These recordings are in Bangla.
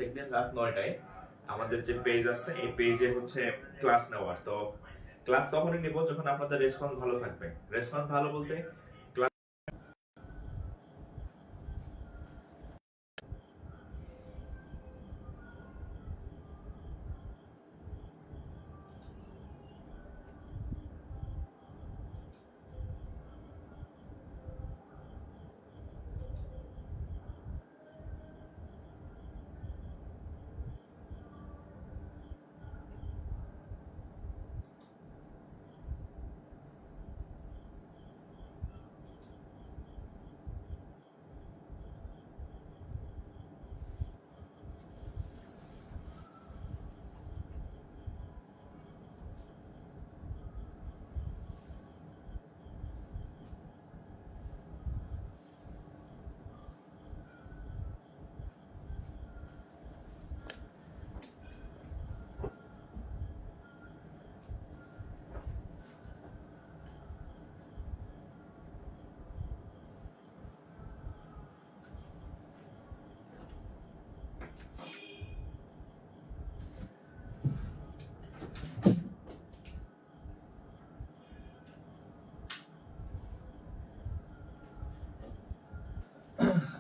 প্রত্যেকদিন রাত 9টায় আমাদের যে পেজ আছে এই পেজে হচ্ছে ক্লাস নেওয়ার। তো ক্লাস তখনই নিব যখন আপনাদের রেসপন্স ভালো থাকবে। রেসপন্স ভালো বলতে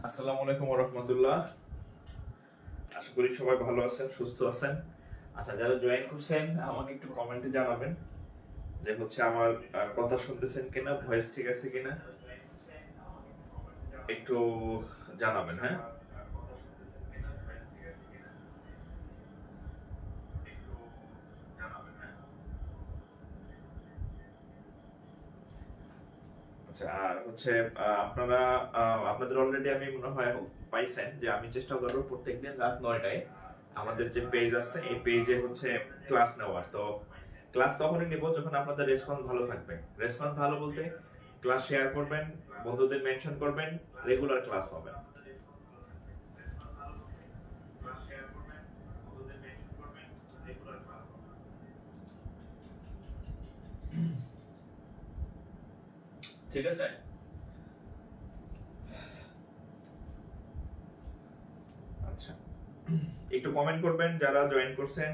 আসসালামু আলাইকুম ওয়া রাহমাতুল্লাহ। আশা করি সবাই ভালো আছেন, সুস্থ আছেন। আচ্ছা, যারা জয়েন করছেন আমাকে একটু কমেন্টে জানাবেন যে হচ্ছে আমার কথা শুনতেছেন কিনা, ভয়েস ঠিক আছে কিনা, একটু জানাবেন। হ্যাঁ, আচ্ছা। আর হচ্ছে আপনারা আপনাদের অলরেডি আমি মনে হয় পাইছেন যে আমি চেষ্টা করবো প্রত্যেকদিন রাত 9টায় আমাদের যে পেজ আছে এই পেজে হচ্ছে ক্লাস নেওয়ার। তো ক্লাস তখনই নিব যখন আপনাদের রেসপন্স ভালো থাকবে। রেসপন্স ভালো বলতে ক্লাস শেয়ার করবেন, বন্ধুদের মেনশন করবেন, রেগুলার ক্লাস পাবেন। ঠিক আছে। আচ্ছা, একটু কমেন্ট করবেন যারা জয়েন করছেন,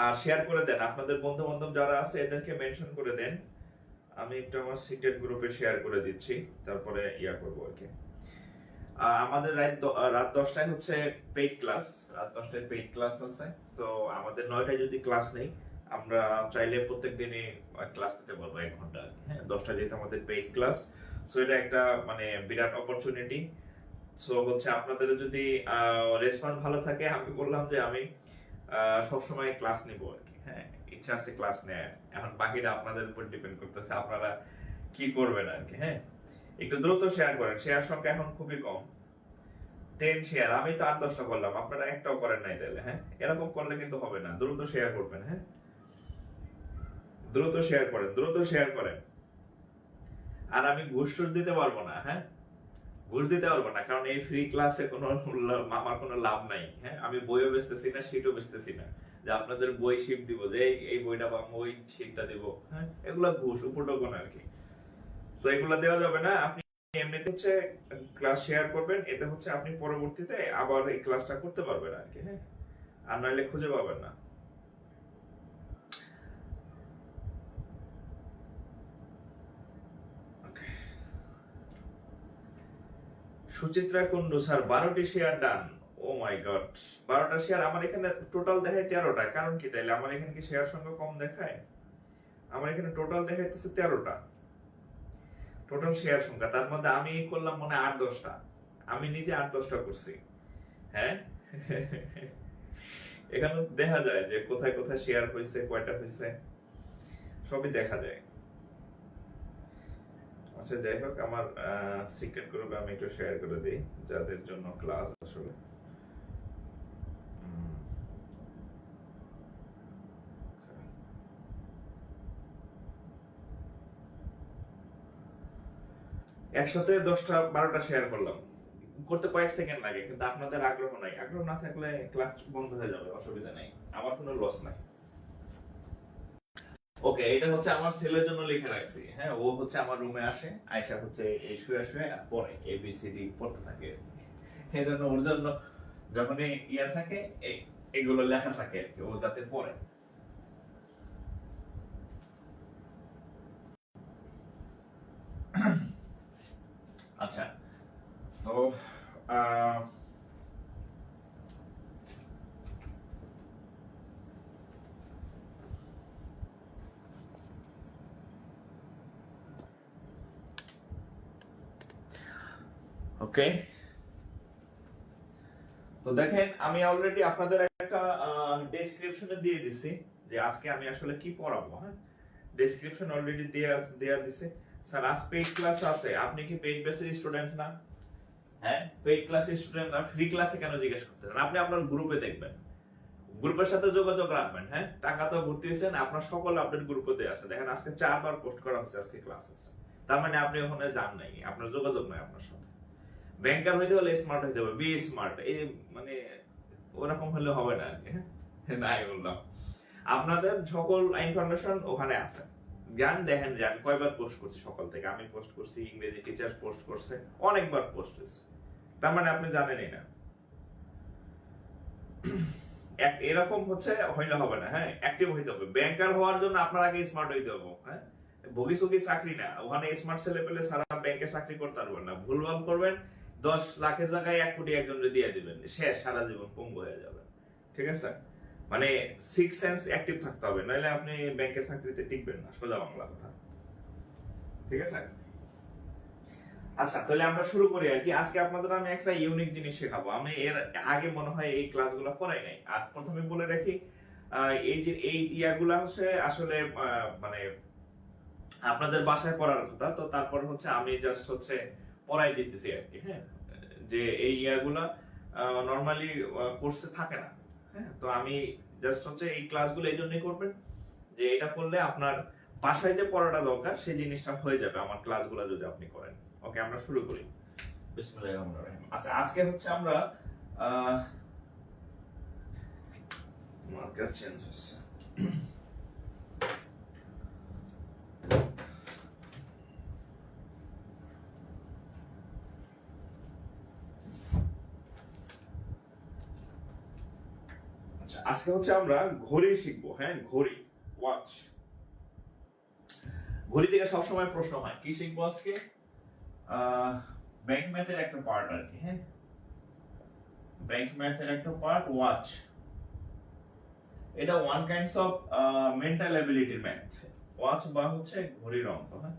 আর শেয়ার করে দেন আপনাদের বন্ধু বান্ধব যারা আছে এদেরকে মেনশন করে দেন। আমি একটু আমার সিক্রেট গ্রুপে শেয়ার করে দিচ্ছি, তারপরে ইয়া করবো আর কি। আমাদের রাত 10টায় হচ্ছে পেইড ক্লাস, রাত 10টায় পেইড ক্লাস আছে। তো আমাদের 9টায় যদি ক্লাস নেই, আমরা চাইলে প্রত্যেক দিনই ক্লাস দিতে পারবো 1 ঘন্টা। হ্যাঁ, 10টায় যেহেতু আমাদের পেইড ক্লাস, সো এটা একটা মানে বিরাট অপরচুনিটি। সো হচ্ছে আপনাদের যদি রেসপন্স ভালো থাকে, আমি বললাম যে আমি সবসময় ক্লাস নিব আর কি। হ্যাঁ, ইচ্ছা আছে ক্লাস নেয়। এখন বাকিটা আপনাদের উপর ডিপেন্ড করতেছে আপনারা কি করবেন আর কি। হ্যাঁ, একটু দ্রুত শেয়ার করেন, শেয়ার সংখ্যা এখন খুবই কম। 10 শেয়ার, আমি তো 8-10টা করলাম, আপনারা একটাও করেন নাই তাহলে। হ্যাঁ, এরকম করলে কিন্তু হবে না। দ্রুত শেয়ার করবেন। হ্যাঁ, দ্রুত শেয়ার করেন, দ্রুত শেয়ার করেন। আর আমি ঘুষ টুস দিতে পারবো না। হ্যাঁ, ঘুষ দিতে পারবো না, কারণ এই ফ্রি ক্লাসে কোনো আমার কোনো লাভ নাই। হ্যাঁ, আমি বইও বেচতেছি না, শিটও বেচতেছি না যে আপনাদের বই শিট দিব, যে এই বইটা বা ওই শিটটা দিব। হ্যাঁ, এগুলা ঘুষ উপটোকন আর কি। তো এগুলা দেওয়া যাবে না। আপনি এমনিতে হচ্ছে ক্লাস শেয়ার করবেন, এতে হচ্ছে আপনি পরবর্তীতে আবার এই ক্লাসটা করতে পারবেন আর কি। হ্যাঁ, আর নাইলে খুঁজে পাবেন না। সুচিত্রা কুন্ডু স্যার 12টি share done. Oh my God, 12টা শেয়ার! আমার এখানে টোটাল দেখায় 13টা। কারণ কি তাইলে? আমার এখানে কি শেয়ার সংখ্যা কম দেখায়? আমার এখানে টোটাল দেখাইতেছে 13টা টোটাল শেয়ার সংখ্যা। তার মধ্যে আমি করলাম মনে 8-10টা, আমি নিজে 8-10টা করছি। হ্যাঁ, এখানে দেখা যায় যে কোথায় কোথায় শেয়ার হয়েছে, কয়টা হয়েছে, সবই দেখা যায়। আচ্ছা, যাই হোক, আমার সিক্রেট গ্রুপে আমি একটু শেয়ার করে দিই যাদের জন্য ক্লাস আসলে। একসাথে 10টা 12টা শেয়ার করলাম, করতে কয়েক সেকেন্ড লাগে, কিন্তু আপনাদের আগ্রহ নাই। আগ্রহ না থাকলে ক্লাস বন্ধ হয়ে যাবে, অসুবিধা নাই, আমার কোনো লস নাই। ওকে, এটা হচ্ছে আমার ছেলের জন্য লিখে রাখছি। হ্যাঁ, ও হচ্ছে আমার রুমে আসে, আয়সা হচ্ছে এই শুয়ে শুয়ে পড়ে, এবিসিডি পড়তে থাকে। এই জন্য ওর জন্য যখন ইয়া থাকে এগুলো লেখা থাকে আর কি, ও যাতে পড়ে। আচ্ছা, তো ওকে, তো দেখেন আমি অলরেডি আপনাদের একটা ডেসক্রিপশনে দিয়ে দিছি যে আজকে আমি আসলে কি পড়াবো। হ্যাঁ, ডেসক্রিপশন অলরেডি দেয়া দিছে। স্যার আজ পেইড ক্লাস আছে, আপনি কি পেইড বেসের স্টুডেন্ট না? হ্যাঁ, পেইড ক্লাসের স্টুডেন্ট না, ফ্রি ক্লাসে কেন জিজ্ঞেস করতেছেন? আপনি আপনার গ্রুপে দেখবেন, গ্রুপের সাথে যোগাযোগ রাখবেন। হ্যাঁ, টাকা তো ভর্তি হয়েছেন, আপনার সকল আপডেট গ্রুপে দেয়া আছে। দেখেন আজকে 4 বার পোস্ট করা হচ্ছে আজকে ক্লাস আছে, তার মানে আপনি ওখানে যান নাই, আপনার যোগাযোগ নাই আপনার সাথে। ব্যাংকার হইতে হলে স্মার্ট হইতে হবে, বি স্মার্ট, এই মানে ওরকম হলে হবে না আর কি। হ্যাঁ, নাই বললাম, আপনাদের সকল ইনফরমেশন ওখানে আছে। জ্ঞান দেখেন যে আমি কয়বার পোস্ট করছি সকাল থেকে, আমি পোস্ট করছি, ইংরেজি টিচার পোস্ট করছে, অনেকবার পোস্ট হয়েছে, তার মানে আপনি জানেনই না। এরকম হচ্ছে হইলে হবে না। হ্যাঁ, অ্যাক্টিভ হইতে হবে। ব্যাংকার হওয়ার জন্য আপনার আগে স্মার্ট হইতে হবে। হ্যাঁ, ভবিষ্যৎ চাকরি না, ওখানে স্মার্ট ছেলে পেলে সারা ব্যাংকে চাকরি করতে পারবেন না। ভুলভাল করবেন, 10 লাখের জায়গায় 1 কোটি একজনকে দিয়ে দিবেন, শেষ, সারা জীবন পঙ্গু হয়ে যাবে। ঠিক আছে, মানে 6 সেন্স অ্যাক্টিভ থাকতে হবে, নাহলে আপনি ব্যাংকের চাকরিতে টিকবেন না, সোজা বাংলা কথা। ঠিক আছে, আচ্ছা তাহলে আমরা শুরু করি আর কি। আজকে আপনাদের আমি একটা ইউনিক জিনিস শেখাবো, আমি এর আগে মনে হয় এই ক্লাসগুলো করাই নাই। আর প্রথমে বলে রাখি, এই যে এই ইয়াগুলা হচ্ছে আসলে মানে আপনাদের বাসায় পড়ার কথা, তো তারপর হচ্ছে আমি জাস্ট হচ্ছে পড়াই দিতেছি আর কি। হ্যাঁ, যে এই ইয়াগুলা নরমালি কোর্সে থাকে না। হ্যাঁ, তো আমি জাস্ট হচ্ছে এই ক্লাসগুলো এই জন্যই করবেন যে এটা করলে আপনার বাসায় যে পড়াটা দরকার সেই জিনিসটা হয়ে যাবে আমার ক্লাসগুলো যদি আপনি করেন। ওকে, আমরা শুরু করি। বিসমিল্লাহির রহমানির রহিম। আচ্ছা, আজকে হচ্ছে আমরা মার্কার চেঞ্জ হচ্ছে। আচ্ছা, আজকে হচ্ছে আমরা ঘড়ি শিখবো। হ্যাঁ, ঘড়ি, ওয়াচ। ঘড়ি থেকে সবসময় প্রশ্ন হয়, কি শিখবো আজকে? ব্যাংক ম্যাথের একটা পার্ট আর কি। হ্যাঁ, ব্যাংক ম্যাথের একটা পার্ট ওয়াচ। এটা ওয়ান কাইন্ডস অফ মেন্টাল অ্যাবিলিটির ম্যাথ। ওয়াচ বা হচ্ছে ঘড়ির অঙ্ক। হ্যাঁ,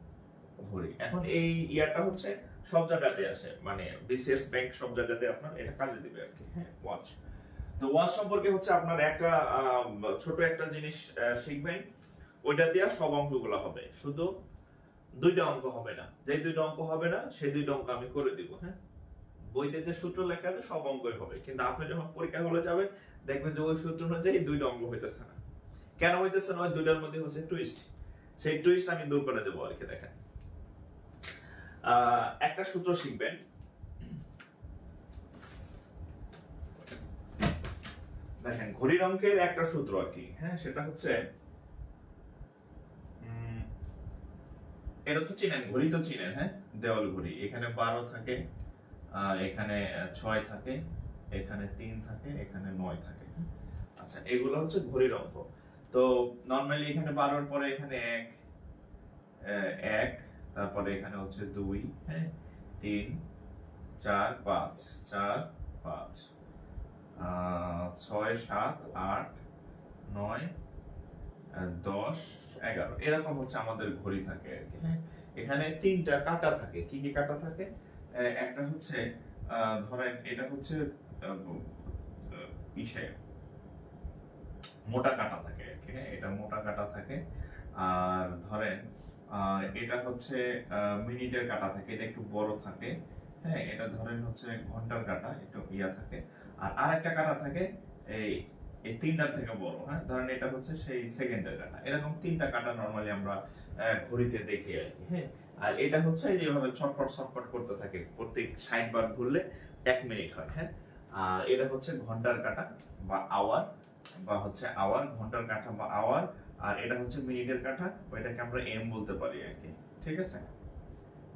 ঘড়ি। এখন এই ইয়াটা হচ্ছে সব জায়গাতে আসে, মানে বিসিএস ব্যাংক সব জায়গাতে আপনার এটা কাজে দিবে আর কি। হ্যাঁ, ওয়াচ। তো ওয়াচ সম্পর্কে হচ্ছে আপনার একটা ছোট একটা জিনিস শিখবেন, ওইটা দিয়ে সব অঙ্কগুলো হবে। শুধু দুইটা অঙ্ক হবে না, যে দুইটা অঙ্ক হবে না সেই দুইটা অঙ্ক আমি করে দিব। হ্যাঁ, বইতে যে সূত্র লেখা আছে সব অঙ্কই হবে, কিন্তু আপনি যখন পরীক্ষা হলে যাবেন দেখবেন যে ওই সূত্র অনুযায়ী দুইটা অঙ্ক হইতেছে না। কেন হইতেছে না? ওই দুইটার মধ্যে হচ্ছে টুইস্ট, সেই টুইস্ট আমি দূর করে দেবো আর কি। দেখেন, একটা সূত্র শিখবেন, দেখেন ঘড়ির অঙ্কের একটা সূত্র আর কি। হ্যাঁ, সেটা হচ্ছে এটা তো চিনেন, ঘড়ি তো চিনেন। হ্যাঁ, দেওয়াল ঘড়ি, এখানে 12 থাকে, এখানে 6 থাকে, এখানে 3 থাকে, এখানে 9 থাকে। আচ্ছা, এগুলো হচ্ছে ঘড়ির অঙ্ক। তো নরমালি এখানে 12 পরে এখানে 1, তারপরে এখানে হচ্ছে 2, হ্যাঁ, 3, 4, 5, 4, 5, 6, 7, 8, 9, 10, 11, এরকম হচ্ছে আমাদের ঘড়ি থাকে আর কি। হ্যাঁ, এখানে 3টা কাঁটা থাকে। কি কি কাঁটা থাকে? একটা হচ্ছে ধরেন এটা হচ্ছে ইসে মোটা কাঁটা থাকে আর কি। হ্যাঁ, এটা মোটা কাঁটা থাকে। আর ধরেন এটা হচ্ছে মিনিটের কাঁটা থাকে, এটা একটু বড় থাকে। হ্যাঁ, এটা ধরেন হচ্ছে ঘন্টার কাঁটা, একটু ইয়া থাকে। আর আরেকটা কাঁটা থাকে এই এই 3টার থেকে বড়। হ্যাঁ, ধরেন এটা হচ্ছে সেই সেকেন্ডের কাঁটা। এরকম 3টা কাঁটা নরমালি আমরা ঘড়িতে দেখি আর কি। হ্যাঁ, আর এটা হচ্ছে যেভাবে ছটফট ছটফট করতে থাকে, প্রত্যেক 60 বার ঘুরলে 1 মিনিট হয়। হ্যাঁ, আর এটা হচ্ছে ঘন্টার কাঁটা বা আওয়ার, বা হচ্ছে আওয়ার, ঘন্টার কাঁটা বা আওয়ার। আর এটা হচ্ছে মিনিটের কাঁটা, ওইটাকে আমরা এম বলতে পারি আর কি। ঠিক আছে,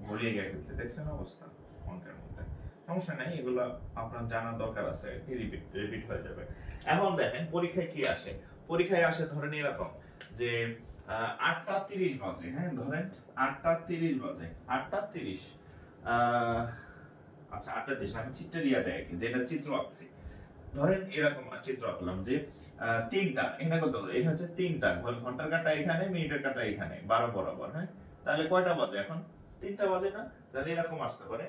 ভুলিয়ে গেছে, দেখছেন অবস্থা অঙ্কের মধ্যে। সমস্যা নাই, এগুলো আপনার জানা দরকার আছে, রিপিট হয়ে যাবে। এখন দেখেন পরীক্ষায় কি আসে। পরীক্ষায় আসে ধরেন এরকম যে 8:30 বাজে, হ্যাঁ ধরেন 8:30 বাজে, 8:30 আচ্ছা 8:30 আমি চিত্র দিয়া দেয় যেটা চিত্র আঁকছি, ধরেন এরকম চিত্র আঁকলাম যে 3টা, এখানে কত, এখানে হচ্ছে 3টা, ঘন্টার কাঁটা এখানে, মিনিটের কাঁটা এখানে 12 বরাবর, হ্যাঁ তাহলে কয়টা বাজে এখন? 3টা বাজে না? তাহলে এরকম আসতে পারে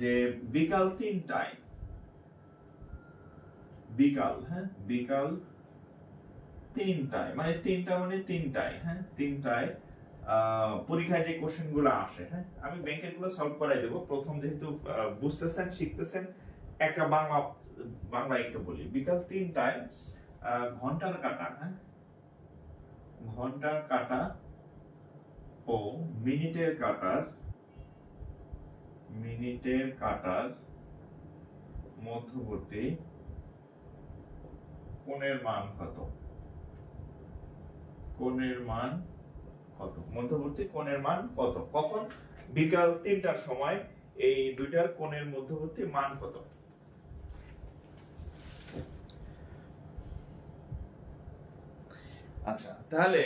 যে বিকাল 3টায়, বিকাল, হ্যাঁ বিকাল 3টায়, মানে 3টা মানে 3টায়, হ্যাঁ 3টায় পরীক্ষায় যে কোশ্চেন গুলো আসে, হ্যাঁ আমি ব্যাংকের গুলো সলভ করাই দেবো। প্রথম যেহেতু বুঝতেছেন শিখতেছেন, একটা বাংলা একটু বলি। বিকাল 3টায় ঘন্টার কাঁটা, হ্যাঁ ঘন্টার কাঁটা ও মিনিটের কাঁটার মধ্যবর্তী কোণের মান কত? কোণের মান কত? মধ্যবর্তী কোণের মান কত? কখন? বিকাল 3টার সময় এই দুইটার কোণের মধ্যবর্তী মান কত? আচ্ছা তাহলে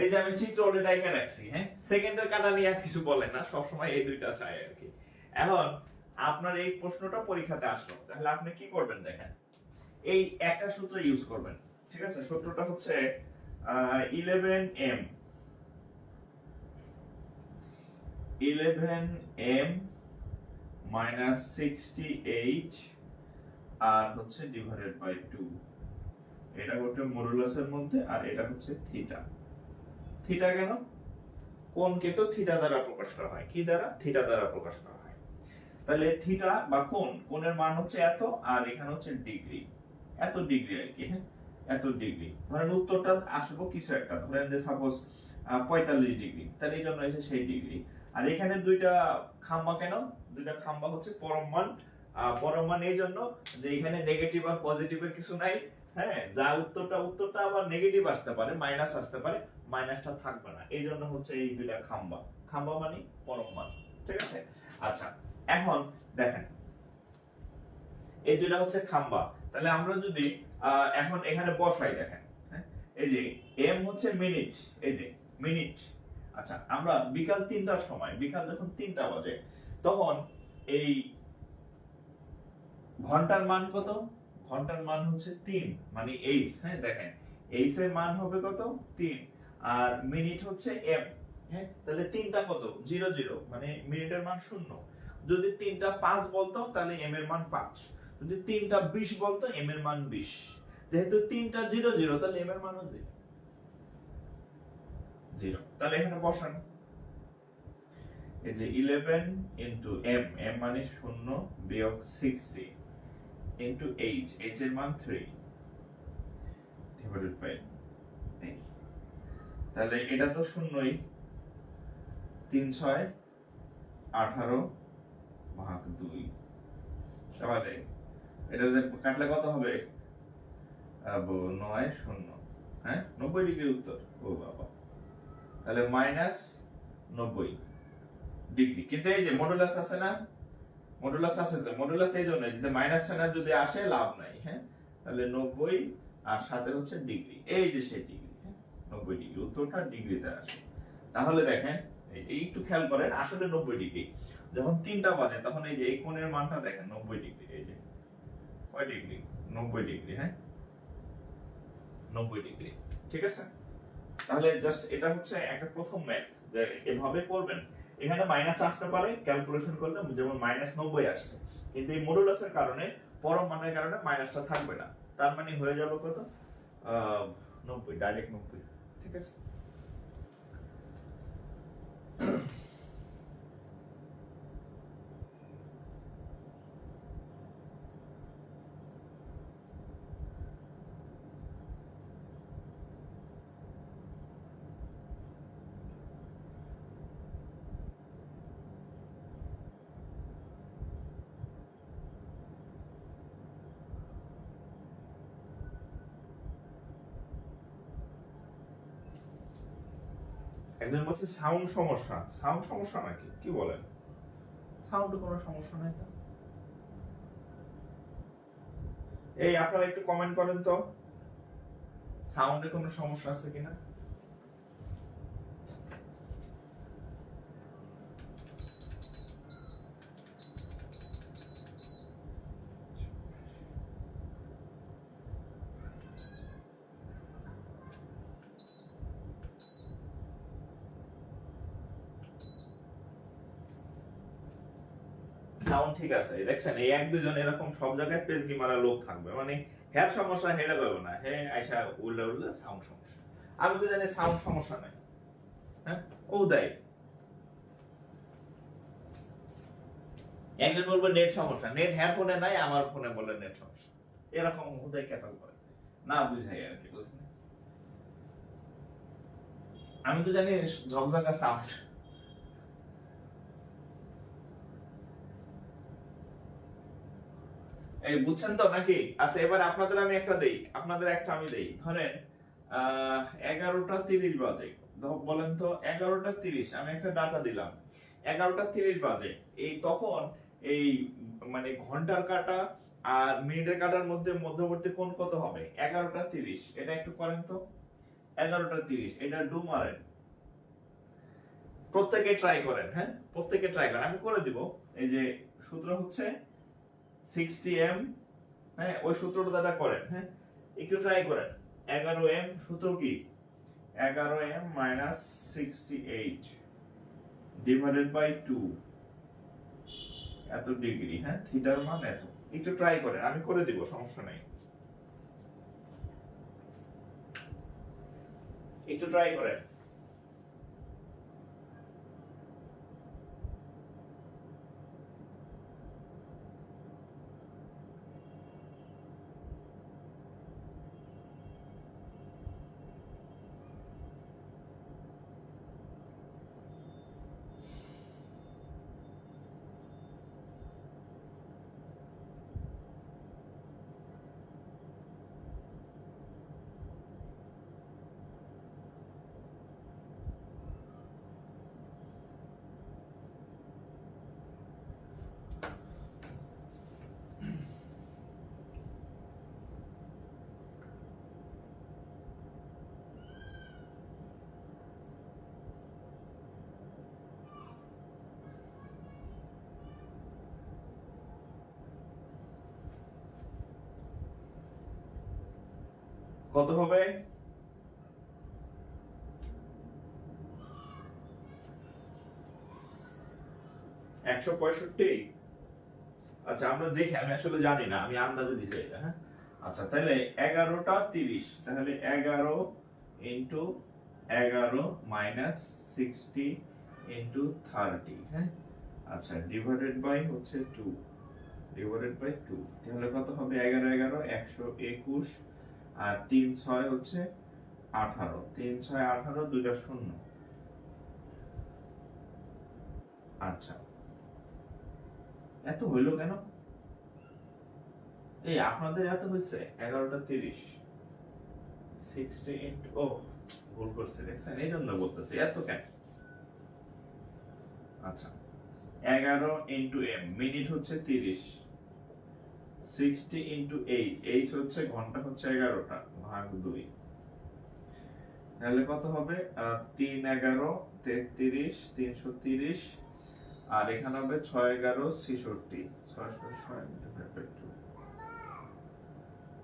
এই যে আমি চিত্র অলরেডি এঁকে রাখছি, হ্যাঁ সেকেন্ডের কাটা নিয়ে কিছু বলে না, সবসময় এই দুইটা চাই আর কি। এখন আপনার এই প্রশ্নটা পরীক্ষাতে আসলো, তাহলে আপনি কি করবেন দেখেন, এই একটা সূত্র ইউজ করবেন, ঠিক আছে? সূত্রটা হচ্ছে 11m 60h আর হচ্ছে ডিভাইডেড বাই 2, এটা হচ্ছে মডুলাসের মধ্যে, আর এটা হচ্ছে থিটা। থিটা কেন? কোণকে তো থিটা দ্বারা প্রকাশ করা হয়, কি দ্বারা? থিটা দ্বারা প্রকাশ করা হয়। তাহলে থিটা বা কোণের মান হচ্ছে এত, আর এখানে হচ্ছে ডিগ্রি, এত ডিগ্রি আর কি, হ্যাঁ এত ডিগ্রি। ধরেন উত্তরটা আসবো কিছু একটা, ধরেন যে সাপোজ 45 ডিগ্রি, তাহলে এই জন্য এসে সেই ডিগ্রি। আর এখানে দুইটা খাম্বা কেন? দুইটা খাম্বা হচ্ছে পরম মান। পরম মান এই জন্য যে এখানে নেগেটিভ আর পজিটিভের কিছু নাই, হ্যাঁ যা উত্তরটা আবার নেগেটিভ আসতে পারে, মাইনাস আসতে পারে, মাইনাসটা থাকবে না, এই জন্য হচ্ছে এই দুইটা খাম্বা মানে পরম মান, ঠিক আছে? আচ্ছা এখন দেখেন এই দুইটা হচ্ছে খাম্বা, তাহলে আমরা যদি এখন এখানে বসাই, দেখেন হ্যাঁ এই যে এম হচ্ছে মিনিট, এই যে মিনিট। আচ্ছা আমরা বিকাল 3টার সময়, বিকাল যখন 3টা বাজে, তখন এই ঘন্টার মান কত? ঘন্টার মান হচ্ছে 3, মানে এইচ, হ্যাঁ দেখেন এইচ এর মান হবে কত? 3, আর মিনিট হচ্ছে এম, হ্যাঁ তাহলে 3টা কত? 00, মানে মিনিটের মান 0। যদি 3টা 5 বলতো তাহলে এম এর মান 5, যদি 3টা 20 বলতো এম এর মান 20, যেহেতু 3টা 00 তাহলে এম এর মানও 0। তাহলে এখানে বসান, এই যে 11 ইনটু এম, এম মানে 0 বিয়োগ 60 ইনটু এইচ, এইচ এর মান 3 ডিভাইডেড বাই, তাহলে এটা তো শূন্যই, 3 6 18 ভাগ 2, তাহলে এটা কাটলে কত হবে? 9 0, হ্যাঁ 90 ডিগ্রি উত্তর। ও বাবা, তাহলে মাইনাস 90 ডিগ্রি। কিন্তু এই যে মডুলাস আছে না, মডুলাস আছে তো, মডুলাস এই জন্য যদি মাইনাসটা না যদি আসে লাভ নাই, হ্যাঁ তাহলে 90 আর সাথে হচ্ছে ডিগ্রি, এই যে সেই ডিগ্রি, হ্যাঁ 90 ডিগ্রি, উত্তরটা ডিগ্রিতে আসে। তাহলে দেখেন এই একটু খেয়াল করেন, আসলে 90 ডিগ্রি যখন 3টা বাজে, তখন এই যে এই কোণের মানটা দেখেন 90 ডিগ্রি, এই যে কয় ডিগ্রি? 90 ডিগ্রি, হ্যাঁ 90 ডিগ্রি, ঠিক আছে? তাহলে জাস্ট এটা হচ্ছে একটা প্রথম ম্যাথ, যে এভাবে করবেন। এখানে মাইনাস আসতে পারে ক্যালকুলেশন করলে, যেমন -90 আসছে, কিন্তু এই মডুলাসের কারণে, পরম মানের কারণে মাইনাসটা থাকবে না, তার মানে হয়ে যাবে কত? 90, ডাইরেক্ট 90, ঠিক আছে? একজন বলছে সাউন্ড সমস্যা, সাউন্ড সমস্যা নাকি? কি বলেন? সাউন্ডে কোনো সমস্যা নাই তো। এই আপনারা একটু কমেন্ট করেন তো সাউন্ডে কোনো সমস্যা আছে কিনা। সাউন্ড ঠিক আছে, দেখছেন এই এক দুজন এরকম সব জায়গায় পেজগি মারা লোক থাকবে, মানে হ্যাঁ সমস্যা হেডা করবে না, হ্যাঁ আইসা উল্টা উল্টা সাউন্ড সমস্যা। আমি তো জানি সাউন্ড সমস্যা নাই, হ্যাঁ ও দেয়। একজন বলবে নেট সমস্যা, নেট হ্যাঁ ফোনে নাই, আমার ফোনে বলে নেট সমস্যা, এরকম হুদাই ক্যাসাল করে না বুঝাই আর কি, বুঝলেন। আমি তো জানি ঝকঝকা সাউন্ড। এই বুঝছেন তো নাকি? আচ্ছা এবার আপনাদের আমি একটা দেই, আপনাদের একটা আমি দেই। ধরেন 11:30 বাজে, বলেন তো 11:30, আমি একটা ডাটা দিলাম 11:30 বাজে। এই তখন এই মানে ঘন্টার কাঁটা আর মিনিটের কাঁটার মধ্যে মধ্যবর্তী কোণ কত হবে? 11:30। এটা একটু করেন তো, 11:30 এটা ডু মারেন, প্রত্যেকে ট্রাই করেন, হ্যাঁ প্রত্যেকে ট্রাই করেন, আমি করে দিব। এই যে সূত্র হচ্ছে 60m, হ্যাঁ ওই সূত্রটা দ্বারা করেন, হ্যাঁ একটু ট্রাই করেন। 11m সূত্র কি? 11m minus 68 divided by 2 এত ডিগ্রি, হ্যাঁ থিটার মান এত। একটু ট্রাই করেন, আমি করে দিব, সমস্যা নাই, একটু ট্রাই করেন। কত হবে? 165। আচ্ছা আমরা দেখি, আমি আসলে জানি না, আমি আন্দাজে দিছি এটা, হ্যাঁ আচ্ছা তাহলে 11:30, তাহলে 11 ইন্টু 11 মাইনাস 60 ইন্টু 30, হ্যাঁ আচ্ছা ডিভাইডেড বাই হচ্ছে 2, ডিভাইডেড বাই 2, তাহলে কত হবে? 11 11 121, আর 3 6 হচ্ছে 18, 3 6 18, দুইটা শূন্য। আচ্ছা এত হইলো কেন? এই আপনাদের এত হয়েছে 11:30, 60 ইন্টু, ও ভুল করছে দেখছেন, এই জন্য বলতেছি এত কেন। আচ্ছা 11 ইন্টু এম, মিনিট হচ্ছে 30, 60 ইন্টু এইচ, এইচ হচ্ছে ঘন্টা, হচ্ছে 11টা ভাগ 2, তাহলে কত হবে? 3 11 33, 330, আর এখানে হবে 6 11 66, 6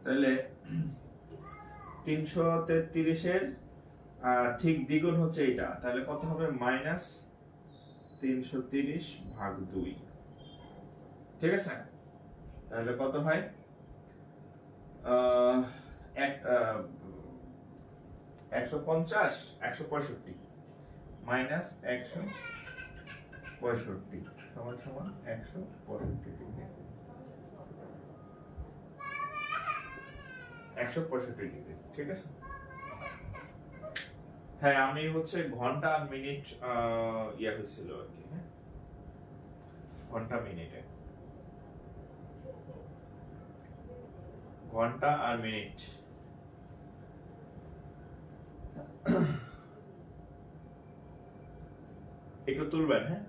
তাহলে 333 এর ঠিক দ্বিগুণ হচ্ছে এটা, তাহলে কত হবে? মাইনাস 330 ভাগ 2, ঠিক আছে? তাহলে কত হয়? 150 165 মাইনাস 165 সমান সমান 165 ডিগ্রি, 165 ডিগ্রি, ঠিক আছে? হ্যাঁ আমি হচ্ছে ঘন্টা আর মিনিট ইয়া হয়েছিল আর কি, হ্যাঁ ঘন্টা মিনিটে, ঘন্টা আর মিনিট। একটু তুলবেন, হ্যাঁ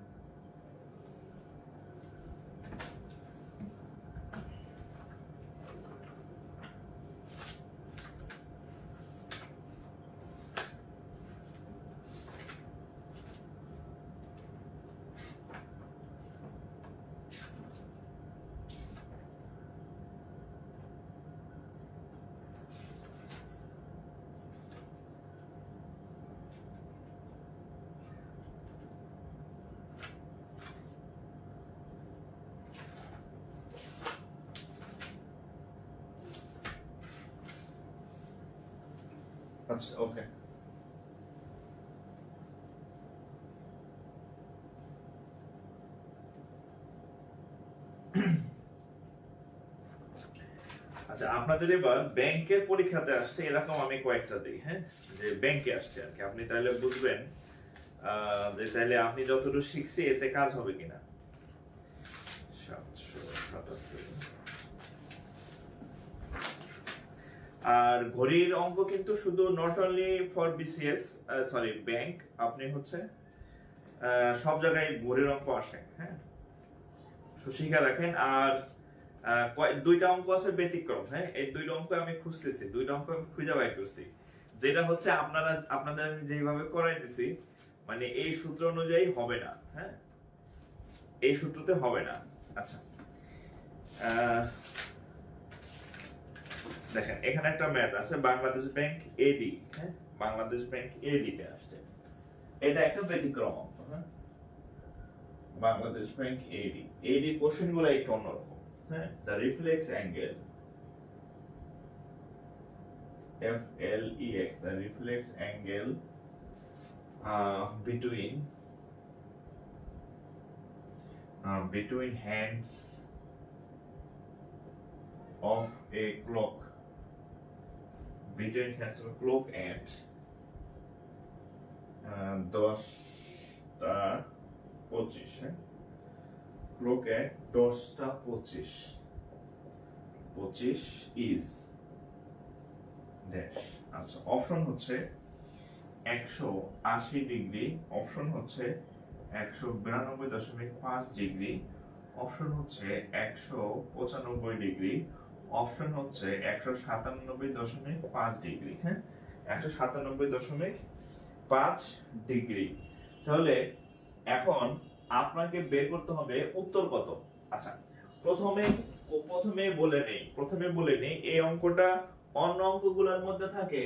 আচ্ছা ওকে। আচ্ছা আপনাদের এবার ব্যাংকের পরীক্ষাতে আসছে এরকম আমি কয়েকটা দিই, হ্যাঁ, যে ব্যাংকে আসছে আর কি, আপনি তাহলে বুঝবেন যে তাহলে আপনি যতটুকু শিখছি এতে কাজ হবে কিনা। 777 আর ঘড়ির অঙ্ক কিন্তু শুধু not only for BCS, sorry bank, আপনি হচ্ছে সব জায়গায় ঘড়ির অঙ্ক আসে, হ্যাঁ, শিখে রাখেন। আর দুইটা অঙ্ক আছে ব্যতিক্রম, হ্যাঁ, এই দুইটা অঙ্ক আমি খুঁজতেছি, দুইটা অঙ্ক আমি খুঁজে বাই করছি, যেটা হচ্ছে আপনাদের আমি যেভাবে করাই দিছি মানে এই সূত্র অনুযায়ী হবে না, হ্যাঁ, এই সূত্রতে হবে না। আচ্ছা দেখেন এখানে একটা ম্যাথ আছে, বাংলাদেশ ব্যাংক এডি, হ্যাঁ, বাংলাদেশ ব্যাংক এডি তে আসছে, এটা একটা ব্যতিক্রম অঙ্ক, হ্যাঁ, বাংলাদেশ ব্যাংক এডি, এডি কোশ্চেন গুলো একটু অন্যরকম, হ্যাঁ, the reflex angle FLEX, the reflex angle between hands of a clock, between hands of a clock at 10:25, হ্যাঁ, clock at 10:25 is ড্যাশ। আচ্ছা অপশন হচ্ছে 180 ডিগ্রি, অপশন হচ্ছে 192.5 ডিগ্রি, অপশন হচ্ছে 195 ডিগ্রি, অপশন হচ্ছে 197.5 ডিগ্রি, হ্যাঁ, 197.5 ডিগ্রি। তাহলে এখন আপনাকে বের করতে হবে উত্তর কত। আচ্ছা প্রথমে বলে নেই এই অঙ্কটা অন্য অঙ্কগুলোর মধ্যে থাকে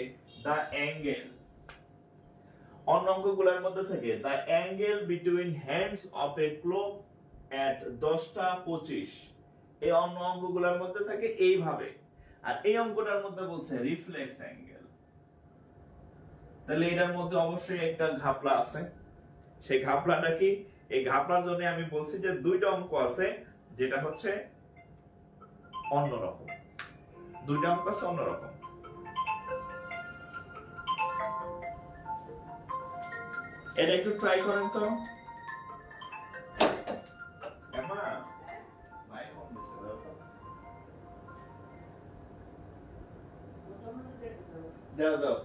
the angle, অন্য অঙ্কগুলোর মধ্যে থাকে the angle between hands of a clock at 10:25, এই অন্য অঙ্কগুলোর মধ্যে থাকে এইভাবে, আর এই অঙ্কটার মধ্যে বলছে রিফ্লেক্স অ্যাঙ্গেল। তাহলে এটার মধ্যে অবশ্যই একটা ঘাপলা আছে, সেই ঘাপলাটা কি, এই ঘাপলার জন্য আমি বলছি যে দুইটা অঙ্ক আছে যেটা হচ্ছে অন্যরকম, দুইটা অঙ্ক আছে অন্যরকম। এটা একটু ট্রাই করেন তো। দাও।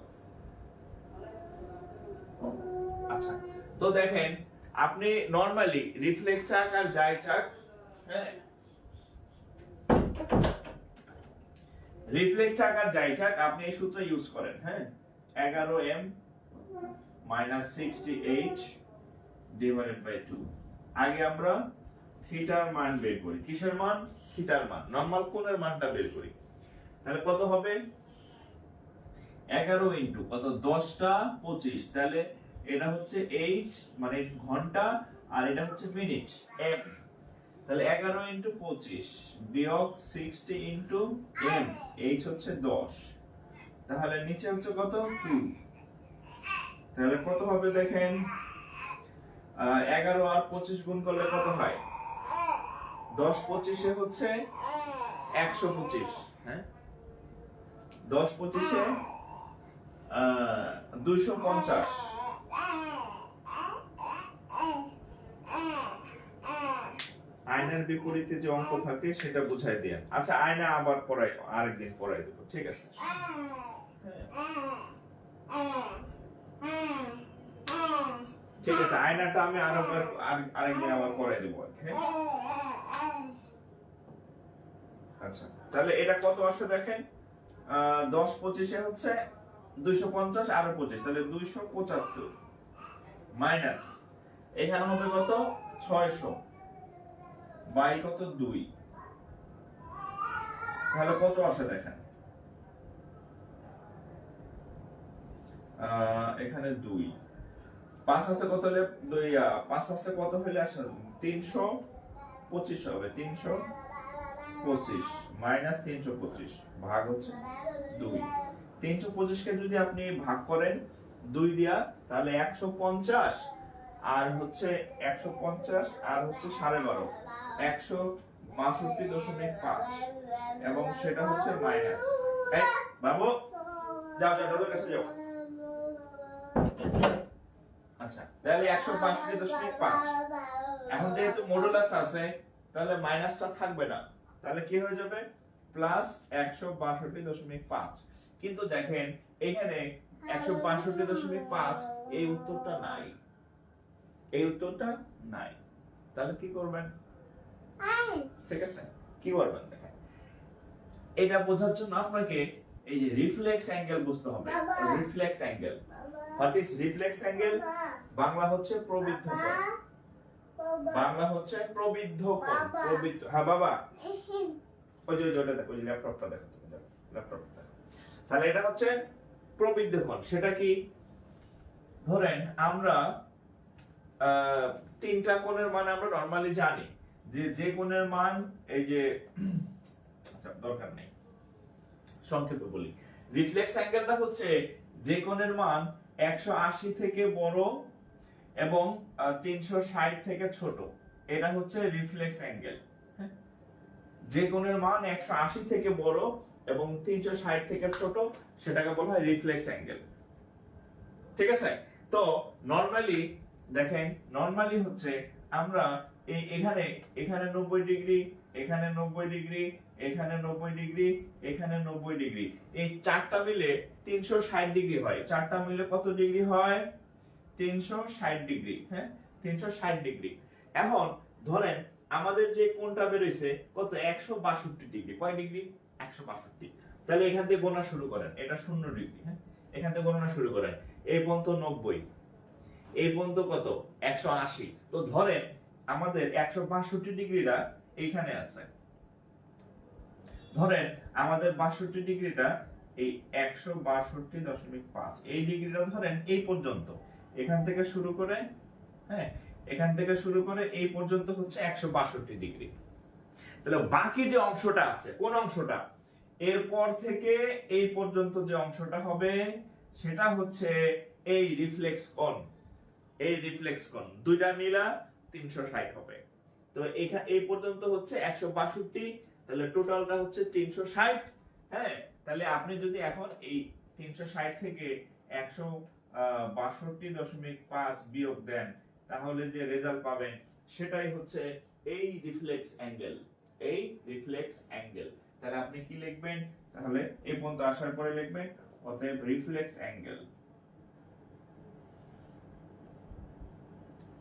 আচ্ছা তো দেখেন আপনি নরমালি রিফ্লেক্স চাক আর যাই চাক, হ্যাঁ, রিফ্লেক্স চাক আর যাই চাক আপনি এই সূত্র ইউজ করেন, হ্যাঁ, 11m - 60h ডিভাইডেড বাই 2। আগে আমরা থিটার মান বের করি, কিসের মান, থিটার মান, নরমাল কোণের মানটা বের করি। তাহলে কত হবে 11 ইনটু কত 10:25, তাহলে এটা হচ্ছে h মানে ঘন্টা আর এটা হচ্ছে মিনিট m, তাহলে 11 ইনটু 25 বিয়োগ 60 ইনটু m, h হচ্ছে 10, তাহলে নিচে হচ্ছে কত 2, তাহলে কত হবে দেখেন 11 আর 25 গুণ করলে কত হয় 10 25 এ হচ্ছে 125, হ্যাঁ, 10 25 এ 250। আয়নার বিপরীতে যে অঙ্ক থাকে সেটা বুঝাই দেন। আচ্ছা আয়না আবার পড়াই, আরেকদিন পড়াই দেব, ঠিক আছে। ঠিক আছে আয়নাটা আমি আরেকদিন আবার পড়াই দেব, হ্যাঁ। আচ্ছা তাহলে এটা কত আসে দেখেন 10 25 এ হচ্ছে 250 আর 25, তাহলে 275 মাইনাস এখানে হবে কত 600 বাই কত 2, তাহলে কত আসে দেখেন এখানে 2 5 আছে কত হলে 5 আছে কত হলে আসে 325 হবে, 325 মাইনাস 325 ভাগ হচ্ছে 2, 325 কে যদি আপনি ভাগ করেন 2 দিয়া, তাহলে 150 আর হচ্ছে 150 আর হচ্ছে 12.5, 162.5, এবং সেটা হচ্ছে মাইনাস। এই বাবু যাও যাও দাদুর কাছে যাও। আচ্ছা, তাহলে 162.5। এখন যেহেতু মডুলাস আছে তাহলে মাইনাসটা থাকবে না, তাহলে কি হয়ে যাবে প্লাস 162.5। কিন্তু দেখেন এখানে 162.5 এই উত্তরটা নাই, এই উত্তরটা নাই, তাহলে কি করবেন? ঠিক আছে, কি করবেন দেখেন, এটা বোঝার জন্য আপনাকে এই যে রিফ্লেক্স অ্যাঙ্গেল বুঝতে হবে। Reflex angle, what is reflex angle? Bangla হচ্ছে প্রবৃদ্ধ কোণ, বাংলা হচ্ছে প্রবৃদ্ধ কোণ। প্রবৃদ্ধ, হ্যাঁ বাবা, ওই যে ওটা দেখো, ওই ল্যাপটপটা দেখো, তুমি ল্যাপটপটা দেখো। তাহলে এটা হচ্ছে প্রবৃদ্ধ কোণ। সেটা কি? ধরেন আমরা তিনটা কোণের মান আমরা নরমালি জানি, যে কোণের মান এই যে, আচ্ছা দরকার নেই, সংক্ষেপে বলি। রিফ্লেক্স অ্যাঙ্গেলটা হচ্ছে যে কোণের মান 180 থেকে বড় এবং 360 থেকে ছোট, এটা হচ্ছে রিফ্লেক্স অ্যাঙ্গেল। যে কোণের মান 180 থেকে বড় এবং 360 থেকে ছোট, সেটাকে বলা হয় রিফ্লেক্স অ্যাঙ্গেল। ঠিক আছে? তো নরমালি দেখেন, নরমালি হচ্ছে আমরা এখানে 90 ডিগ্রি, এখানে 90 ডিগ্রি, এখানে 90 ডিগ্রি, এখানে 90 ডিগ্রি, এই চারটা মিলে 360 ডিগ্রি হয়। চারটা মিলে কত ডিগ্রি হয়? 360 ডিগ্রি। হ্যাঁ, 360 ডিগ্রি। এখন ধরেন আমাদের যে কোণটা বের হইছে কত? 162 ডিগ্রি। কয় ডিগ্রি? 162। তাহলে এখান থেকে গণনা শুরু করেন, এটা 0 ডিগ্রি। হ্যাঁ, এখান থেকে গণনা শুরু করেন, এই পর্যন্ত 90, এই পর্যন্ত কত? 180। তো ধরেন আমাদের 162 ডিগ্রিটা এইখানে আছে, ধরেন আমাদের 62 ডিগ্রিটা এই 162.5, এই ডিগ্রিটা ধরেন এই পর্যন্ত, এখান থেকে শুরু করে, হ্যাঁ, এখান থেকে শুরু করে এই পর্যন্ত হচ্ছে 162 ডিগ্রি। তাহলে বাকি যে অংশটা আছে, কোন অংশটা? এরপর থেকে এই পর্যন্ত যে অংশটা হবে সেটা হচ্ছে এই রিফ্লেক্স কোণ। এই রিফ্লেক্স কোণ দুইটা মিলা 360 হবে। তো এই পর্যন্ত হচ্ছে 162, তাহলে টোটালটা হচ্ছে 360। হ্যাঁ, তাহলে আপনি যদি এখন এই 360 থেকে 162.5 বিয়োগ দেন, তাহলে যে রেজাল্ট পাবেন সেটাই হচ্ছে এই রিফ্লেক্স অ্যাঙ্গেল। এই রিফ্লেক্স অ্যাঙ্গেল। তাহলে আপনি কি লিখবেন? তাহলে এই পর্যন্ত আসার পরে লিখবেন অতএব রিফ্লেক্স অ্যাঙ্গেল।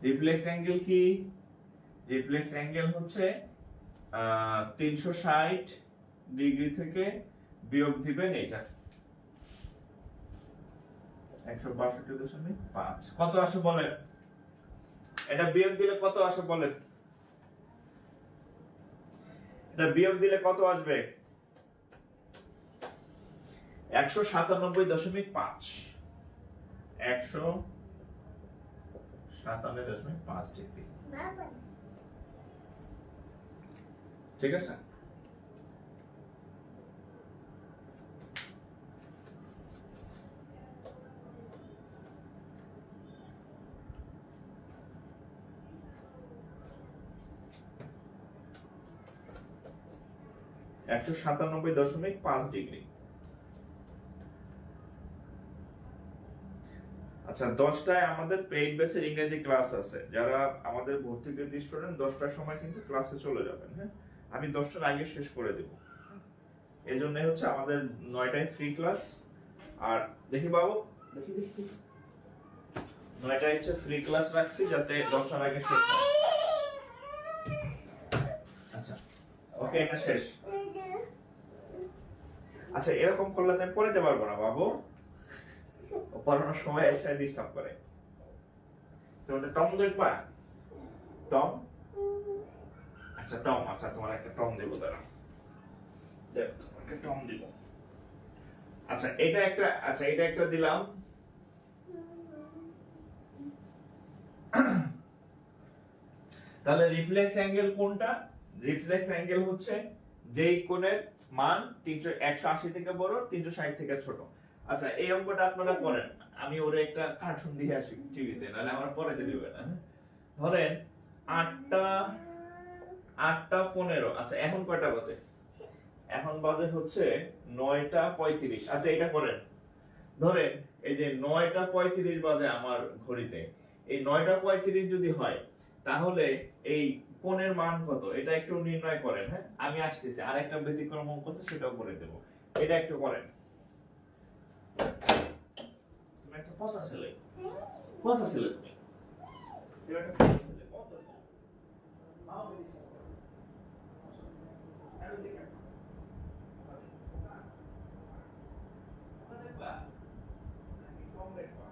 রিফ্লেক্স অ্যাঙ্গেল কি? রিফ্লেক্স অ্যাঙ্গেল হচ্ছে 360 ডিগ্রি থেকে বিয়োগ দিবেন এটা 162.5। কত আসে বলেন? এটা বিয়োগ দিলে কত আসে বলেন? এটা বিয়োগ দিলে কত আসবে? 197.5। 197.5 ডিগ্রি। ঠিক আছে? একশো 97.5 ডিগ্রি। আচ্ছা, 10টায় আমাদের পেইড বেসের ইংরেজি ক্লাস আছে। যারা আমাদের ভর্তিকৃত স্টুডেন্ট 10টার সময় কিন্তু ক্লাসে চলে যাবেন। হ্যাঁ, আমি 10টার আগে শেষ করে দেব। এজন্য হচ্ছে আমাদের 9টায় ফ্রি ক্লাস। আর দেখি বাবু, দেখি 9টায় হচ্ছে ফ্রি ক্লাস রাখছি যাতে 10টার আগে শেষ হয়। আচ্ছা, ওকে, এটা শেষ। আচ্ছা, এরকম করলে আমি পড়তে পারবো না বাবু, পড়ানোর সময় এসে ডিস্টার্ব করে। তোমরা টম দেখবা? টম? আচ্ছা টম, আচ্ছা তোমার একটা টম দেবো, দাঁড়া তোমাকে টম দিব। আচ্ছা এটা একটা, আচ্ছা এটা একটা দিলাম। তাহলে রিফ্লেক্স অ্যাঙ্গেল কোনটা? রিফ্লেক্স অ্যাঙ্গেল হচ্ছে যেই কোণের মান 180 থেকে বড়, 360 থেকে ছোট। আচ্ছা এই অঙ্কটা আপনারা করেন, আমি ওরে একটা কার্টুন দিয়ে আসি টিভিতে, নাহলে আমার পরে দিবে না। ধরেন 8টা 15। আচ্ছা এখন কয়টা বাজে? এখন বাজে হচ্ছে 9টা 35। আচ্ছা এটা করেন, ধরেন এই যে 9টা 35 বাজে আমার ঘড়িতে, এই 9টা 35 যদি হয় তাহলে এই কোণের মান কত এটা একটু নির্ণয় করেন। হ্যাঁ আমি আসতেছি, আরেকটা ব্যতিক্রম অঙ্ক আছে সেটাও করে দেব, এটা একটু করেন। তুমি একটা ফসা ছেলে, ফসা ছেলে তুমি, তুমি একটা ফসা ছেলে, কত মাও দিস আমি দেখে দেখবা নাকি কম দেখবা?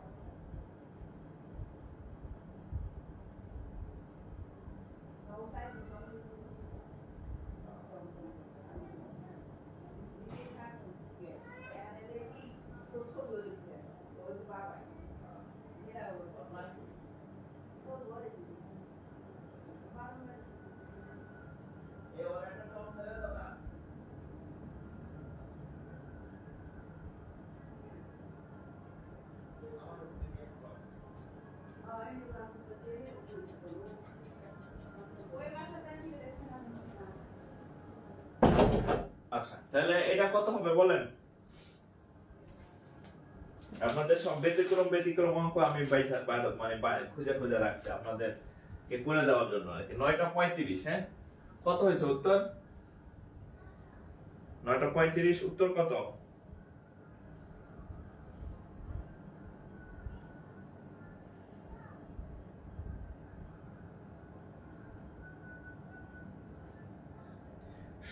আচ্ছা তাহলে এটা কত হবে বলেন? আপনাদের সব ব্যতিক্রম অঙ্ক আমি মানে খুঁজে খুঁজে রাখছি আপনাদের কে করে দেওয়ার জন্য আর কি। 9টা 35। হ্যাঁ কত হয়েছে উত্তর? 9টা 35 উত্তর কত?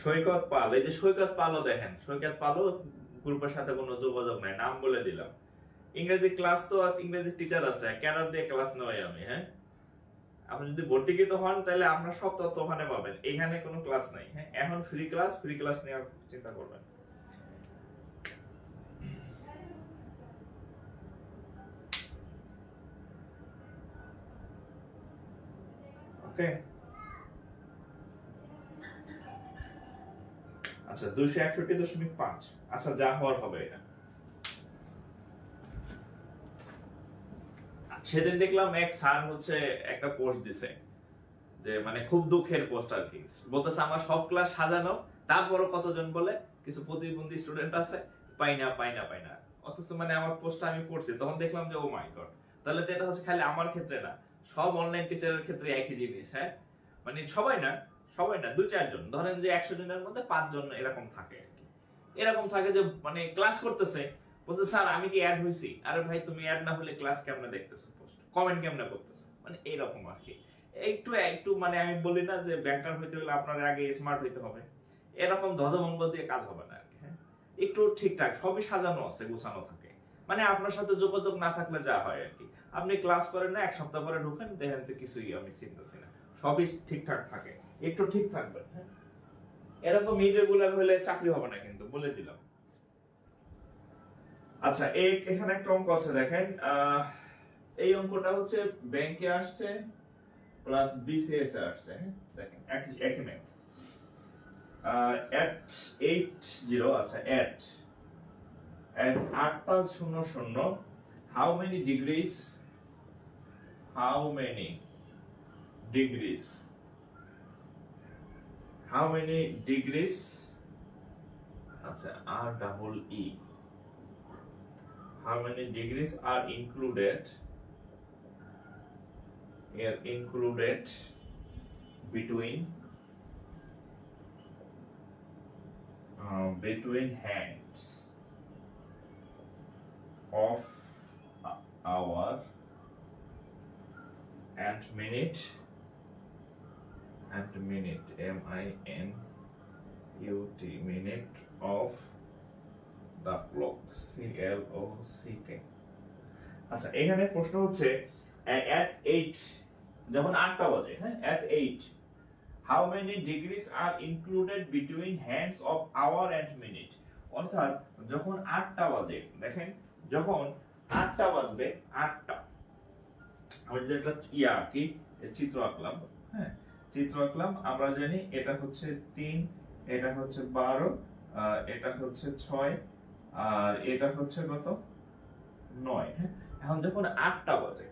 সৈকত পাল, এই যে সৈকত পালও দেখেন, সৈকত পালও গ্রুপের সাথে কোনো যোগাযোগ নাই, নাম বলে দিলাম। ইংরেজি ক্লাস তো আর ইংরেজি টিচার আছে, ক্যাডার দিয়ে ক্লাস নেওয়াই আমি। হ্যাঁ আপনি যদি ভর্তিকৃত হন তাহলে আপনার সব তথ্য ওখানে পাবেন, এখানে কোনো ক্লাস নাই। হ্যাঁ এখন ফ্রি ক্লাস নেওয়ার চিন্তা করবেন। ওকে আচ্ছা 261.5। আচ্ছা যা হওয়ার হবে এটা। সেদিন দেখলাম এক স্যার হচ্ছে একটা পোস্ট দিছে, যে মানে খুব দুঃখের পোস্ট আর কি, বলতেছে আমার সব ক্লাস সাজানো, তারপরও কতজন বলে কিছু প্রতিবন্ধী স্টুডেন্ট আছে পাই না। অথচ মানে আমার পোস্টটা আমি পড়ছি, তখন দেখলাম যে ও মাই গড, তাহলে তো এটা হচ্ছে খালি আমার ক্ষেত্রে না, সব অনলাইন টিচারের ক্ষেত্রে একই জিনিস। হ্যাঁ মানে সবাই না 2-4 জন, ধরেন যে 100 জনের মধ্যে 5 জন এরকম থাকে আর কি। এরকম থাকে যে মানে ক্লাস করতেছে, বলছে স্যার আমি কি অ্যাড হইছি? আরে ভাই তুমি অ্যাড না হলে ক্লাস কেমনে দেখতেছো, পোস্ট কমেন্ট কেমনে করতেছো, মানে এরকম আর কি। একটু একটু মানে আমি বলি না যে ব্যাংকার হইতে হলে আপনার আগে স্মার্ট হইতে হবে, এরকম ধ্বজভঙ্গ দিয়ে কাজ হবে না আর কি। হ্যাঁ একটু ঠিকঠাক সবই সাজানো আছে, গোছানো থাকে, মানে আপনার সাথে যোগাযোগ না থাকলে যা হয় আর কি, আপনি ক্লাস করেন না, 1 সপ্তাহ পরে ঢুকেন দেখেন যে কিছুই আমি চিনতেছি না, সবই ঠিকঠাক থাকে, একটু ঠিক থাকবে। হ্যাঁ এরকম ইরেগুলার হলে চাকরি হবে না কিন্তু, বলে দিলাম। আচ্ছা এখানে একটা অঙ্ক আছে দেখেন, এই অঙ্কটা হচ্ছে ব্যাংকে আসছে প্লাস বিসিএস এ আসছে। হ্যাঁ দেখেন একই ম্যাথ। at 80 আচ্ছা at 8:00 how many degrees how many degrees আচ্ছা r double e how many degrees are included between hands of hour and minute minute of the clock clock। আচ্ছা এখানে প্রশ্ন হচ্ছে at 8 যখন 8টা বাজে, হ্যাঁ at 8 how many degrees are included between hands of hour and minute। অর্থাৎ যখন 8টা বাজে, দেখেন যখন 8টা বাজবে, 8টা আমি যদি একটা কি চিত্র আঁকলাম, হ্যাঁ চিত্র আঁকলাম, আমরা জানি এটা হচ্ছে 3, এটা হচ্ছে 12, এটা হচ্ছে 6, আর এটা হচ্ছে কত 9। হ্যাঁ, এখন যখন 8টা বাজে,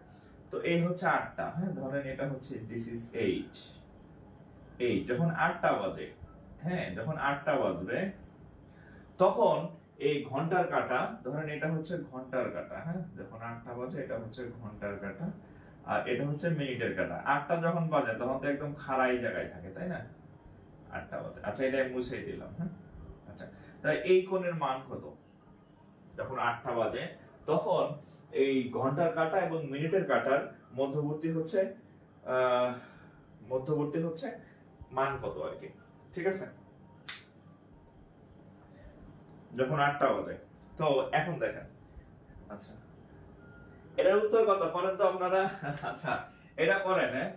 তো এই হচ্ছে 8টা, হ্যাঁ ধরেন এটা হচ্ছে দিস ইজ 8। যখন 8টা বাজে, হ্যাঁ যখন 8টা বাজবে, তখন এই ঘন্টার কাঁটা, ধরেন এটা হচ্ছে ঘন্টার কাঁটা, হ্যাঁ যখন 8টা বাজে এটা হচ্ছে ঘন্টার কাঁটা, আর এটা হচ্ছে মিনিটের কাঁটা। 8টা যখন বাজে তখন তো একদম খাড়াই জায়গায় থাকে, তাই না? 8টা বাজে, আচ্ছা এটা আমি মুছে দিলাম। হ্যাঁ, আচ্ছা তাই এই কোণের মান কত যখন 8টা বাজে? তখন এই ঘন্টার কাঁটা এবং মিনিটের কাঁটার মধ্যবর্তী হচ্ছে আহ মধ্যবর্তী হচ্ছে মান কত আর কি, ঠিক আছে? যখন 8টা বাজে, তো এখন দেখেন, আচ্ছা এটার উত্তর কত করেন তো আপনারা? আচ্ছা এটা করেন, হ্যাঁ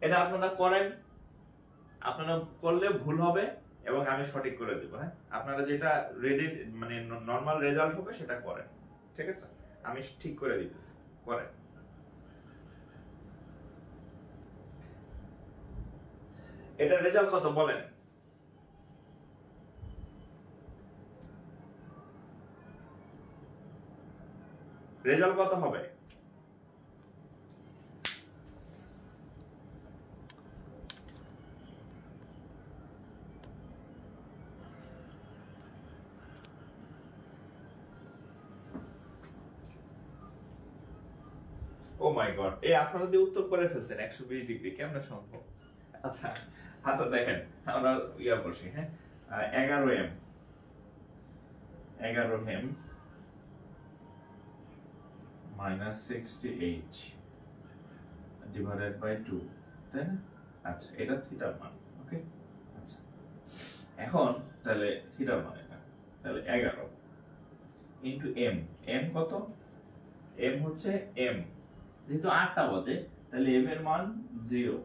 এটা আপনারা করেন, আপনারা করলে ভুল হবে এবং আমি সঠিক করে দেব। হ্যাঁ, আপনারা যেটা রেডি মানে নরমাল রেজাল্ট হবে সেটা করেন, ঠিক আছে? আমি ঠিক করে দিতেছি, করেন। এটা রেজাল্ট কত বলেন? রেজাল্ট কত হবে? ও মাই গড, আপনারা যে উত্তর করে ফেলছেন 120 ডিগ্রি, কেমনে সম্ভব? আচ্ছা আচ্ছা দেখেন, আমরা ইয়া বসি, হ্যাঁ 11m 11m minus 60h divided by 2, তাই না? আচ্ছা এটা থিটার মান, ওকে। আচ্ছা এখন তাহলে থিটার মান এটা, তাহলে 11 ইনটু m। m কত? m হচ্ছে m, যেহেতু 8টা বাজে তাহলে m এর মান 0,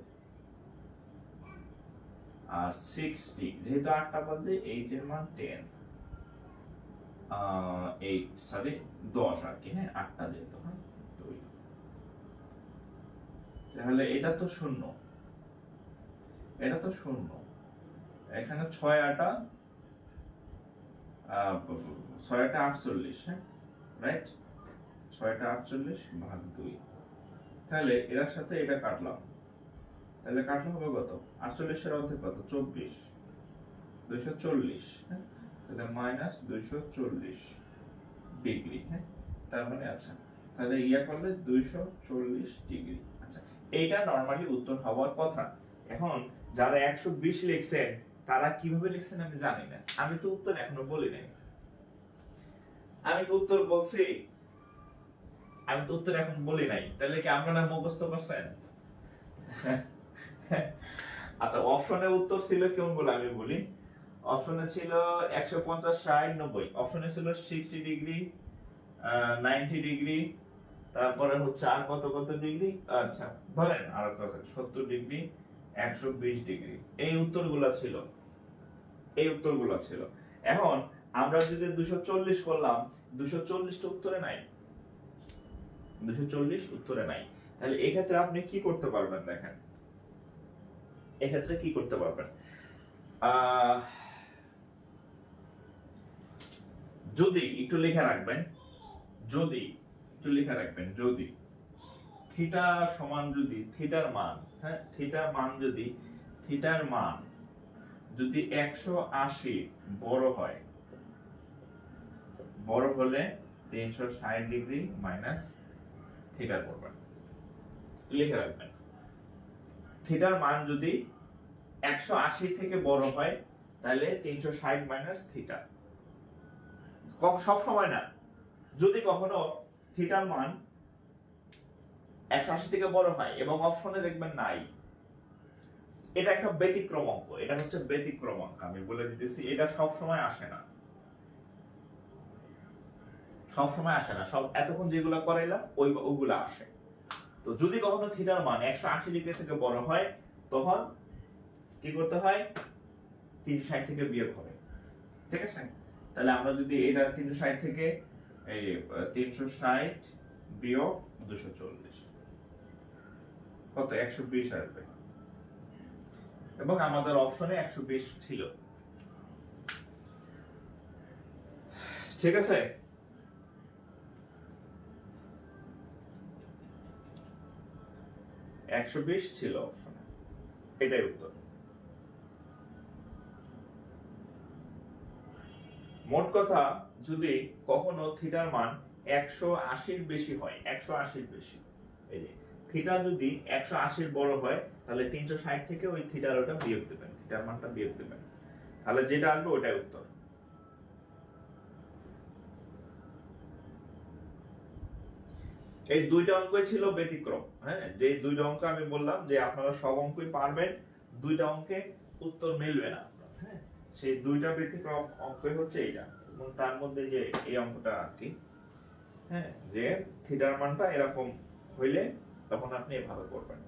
আর 60 যেহেতু 8টা বাজে h এর মান 10, 8 সরি 10 আর কি, হ্যাঁ 8টা যেহেতু, হ্যাঁ 2। তাহলে এটা তো শূন্য, এটা তো শূন্য, এখানে 6 8 6 8 48, হ্যাঁ রাইট, 6 8 48 ভাগ 2, তাহলে এর সাথে এটা কাটলাম, তাহলে কাটলে হবে কত? 48 এর অর্ধেক কত? 24, 240, হ্যাঁ তাহলে মাইনাস 240 ডিগ্রি, হ্যাঁ তার মানে আচ্ছা তাহলে ইয়া করলে 240 ডিগ্রি। আচ্ছা এইটা নরমালি উত্তর হওয়ার কথা। এখন যারা 120 লিখছেন তারা কিভাবে লিখছেন আমি জানি না, আমি তো উত্তর এখনো বলি নাই। আমি কি উত্তর বলছি? আমি তো উত্তর এখন বলি নাই, তাহলে কি আপনারা মুখস্থ করছেন? আচ্ছা অপশনে উত্তর ছিল কোনগুলো আমি বলি। অপশনে ছিল 150 60 90, অপশনে ছিল 60 ডিগ্রি, 90 ডিগ্রি, তারপরে হচ্ছে আর কত কত ডিগ্রি, আচ্ছা ধরেন আর কত 70 ডিগ্রি, 120 ডিগ্রি, এই উত্তরগুলো ছিল, এই উত্তরগুলো ছিল। এখন আমরা যদি 240 করলাম, 240 টা উত্তরে নাই, 240 উত্তরে নাই। তাহলে এই ক্ষেত্রে আপনি কি করতে পারবেন দেখেন, এক্ষেত্রে কি করতে পারবেন? যদি একটু লেখা রাখবেন, যদি একটু লেখা রাখবেন, যদি থিটা সমান, যদি থিটার মান, হ্যাঁ থিটার মান যদি, থিটার মান যদি 180 বড় হয়, বড় হলে 360 ডিগ্রি মাইনাস থিটা করবেন, লিখে রাখবেন। থিটার মান যদি 180 থেকে বড় হয় তাহলে 360 মাইনাস থিটা, সব সময় না, যদি কখনো থিটার মান 180 থেকে বড় হয় এবং অপশনে দেখবেন নাই, এটা একটা ব্যতিক্রম অঙ্ক, এটা হচ্ছে ব্যতিক্রম অঙ্ক, আমি বলে দিতেছি এটা সব সময় আসে না, সব সময় আসে না, সব এতক্ষণ যেগুলো করাইলাম ওইগুলো আসে। তো যদি কখনো থিটার মান 180 ডিগ্রি থেকে বড় হয় তখন কি করতে হয়? 360 থেকে বিয়োগ হবে, ঠিক আছে? তাহলে আমরা যদি এটা 360 থেকে এই 360 বিয়োগ 240 কত? 120 আসবে, এবং আমাদের অপশনে 120 ছিল। ঠিক আছে? $120 ছিল অপশনে, এটাই উত্তর। মোট কথা, যদি কখনো থিটার মান 180-র বেশি হয়, 180-র বেশি, এই যে থিটা যদি 180-র বড় হয়, তাহলে 360 থেকে ওই থিটার ওটা বিয়োগ দেবেন, থিটার মানটা বিয়োগ দেবেন, তাহলে যেটা আসবে ওটাই উত্তর। এই দুইটা অঙ্কই ছিল ব্যতিক্রম, হ্যাঁ, যে দুইটা অঙ্ক আমি বললাম যে আপনারা সব অঙ্কই পারবেন, দুইটা অঙ্কে উত্তর মিলবে না, হ্যাঁ, সেই দুইটা ব্যতিক্রম অঙ্কই হচ্ছে এইটা, এবং তার মধ্যে যে এই অঙ্কটা আর কি, হ্যাঁ, যে থিটার মানটা এরকম হইলে তখন আপনি এভাবে করবেন।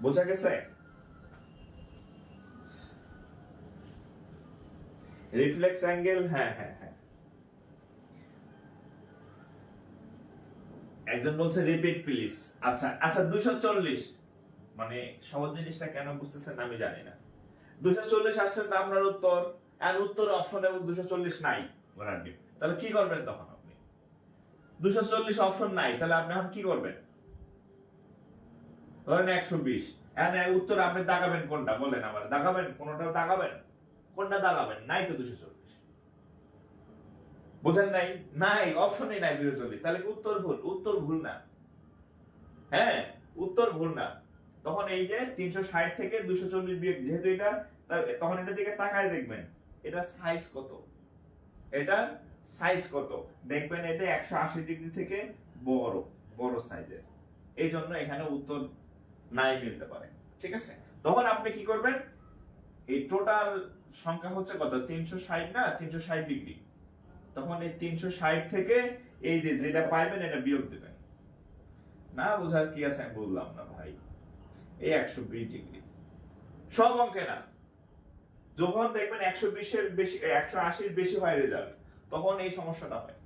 বোঝা গেছে? রিফ্লেক্স অ্যাঙ্গেল, হ্যাঁ হ্যাঁ হ্যাঁ, একজন বলছে রিপিট প্লিজ। আচ্ছা আচ্ছা, 240, মানে সহজ জিনিসটা কেন বুঝতেছেন আমি জানি না। 240 আসছে না আপনার উত্তর, আর উত্তর অপশনে 240 নাই, তাহলে কি করবেন তখন আপনি? 240 অপশন নাই, তাহলে আপনি এখন কি করবেন? ধরেন 120, এর উত্তর আপনি দাগাবেন কোনটা বলেন আমার, দাগাবেন কোনটা, দাগাবেন কোনটা, দাগাবেন নাই তো 240, বুঝেন নাই? নাই, অপশনই নাই 240, তাহলে উত্তর ভুল, উত্তর ভুল না, হ্যাঁ উত্তর ভুল না। তখন এই যে 360 থেকে 240 বিয়োগ, যেহেতু এটা, তখন এটা দিকে তাকায় দেখবেন এটা সাইজ কত, এটা সাইজ কত দেখবেন, এটা 180 ডিগ্রি থেকে বড়, বড় সাইজের, এই জন্য এখানে উত্তর নাই মিলতে পারে, ঠিক আছে? তখন আপনি কি করবেন, এই টোটাল সংখ্যা হচ্ছে কত, 360 না, 360 ডিগ্রি, তখন এই 360 থেকে এই যে যেটা পাইবেন এটা বিয়োগ দিবেন। না বোঝার কি আছে আমি বললাম না ভাই, এই 120 ডিগ্রি সব অঙ্কে না, যখন দেখবেন 120-এর বেশি, 180-এর বেশি হয় রেজাল্ট, তখন এই সমস্যাটা হয়,